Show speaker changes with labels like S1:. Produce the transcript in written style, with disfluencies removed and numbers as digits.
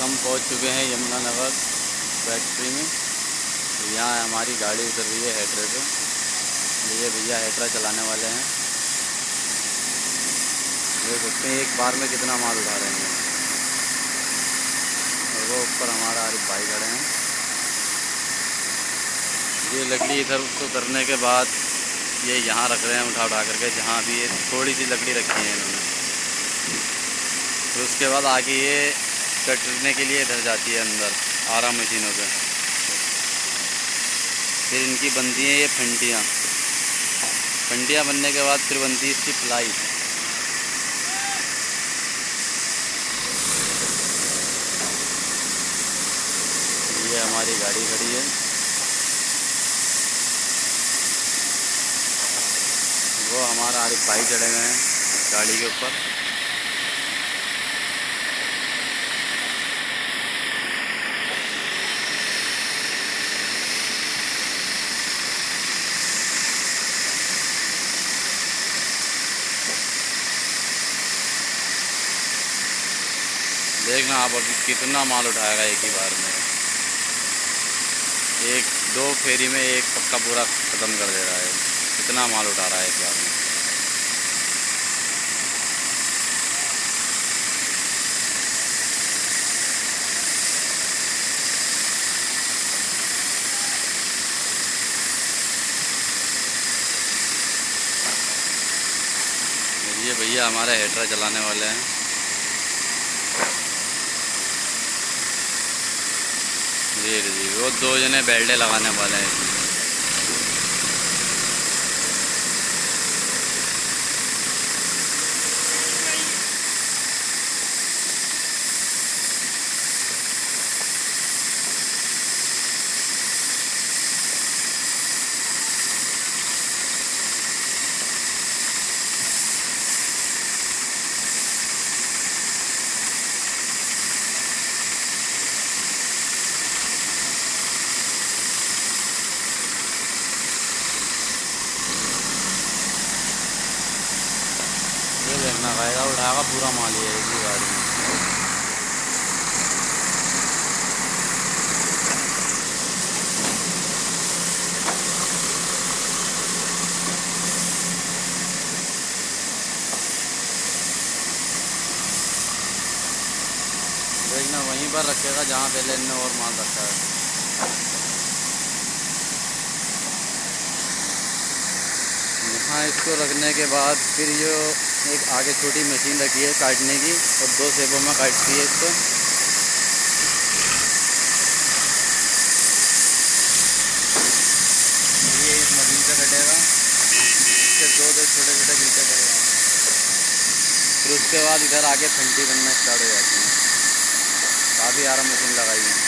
S1: हम पहुंच चुके हैं यमुनानगर फैक्ट्री में। तो यहाँ हमारी गाड़ी उतर रही है हेडर पे। ये भैया हेडरा चलाने वाले हैं। देख सकते हैं एक बार में कितना माल उठा रहे हैं। और वो ऊपर हमारा आरिफ भाई खड़े हैं। ये लकड़ी इधर उसको करने के बाद ये यहाँ रख रहे हैं उठा उठा करके, जहाँ भी ये थोड़ी सी लकड़ी रखी है इन्होंने। फिर उसके बाद आगे ये कटने के लिए इधर जाती है अंदर आरा मशीनों पे। फिर इनकी बनती हैं ये फंटियाँ। फंटियाँ बनने के बाद फिर बनती है इसकी प्लाई। ये हमारी गाड़ी खड़ी है। वो हमारा आरिफ भाई चढ़े गए हैं गाड़ी के ऊपर। देखना आप अभी कितना माल उठाएगा एक ही बार में। एक दो फेरी में एक पक्का पूरा ख़त्म कर दे रहा है। कितना माल उठा रहा है एक बार में। ये भैया हमारे हेडरा चलाने वाले हैं। जी वो दो जने बेल्टे लगाने वाले हैं इसमें। ये देखना खाएगा उठाएगा पूरा माल ही है एक ही बार में। देखना वहीं पर रखेगा जहाँ पहले इनने और माल रखा है। यहाँ इसको रखने के बाद फिर ये एक आगे छोटी मशीन रखी है काटने की और दो सेबों में काटती है इसको। ये इस मशीन से कटेगा, इसके दो दो छोटे छोटे गिलटे करेगा। फिर उसके बाद इधर आगे फंटी बनना स्टार्ट हो जाती है। काफ़ी आराम मशीन लगाई है।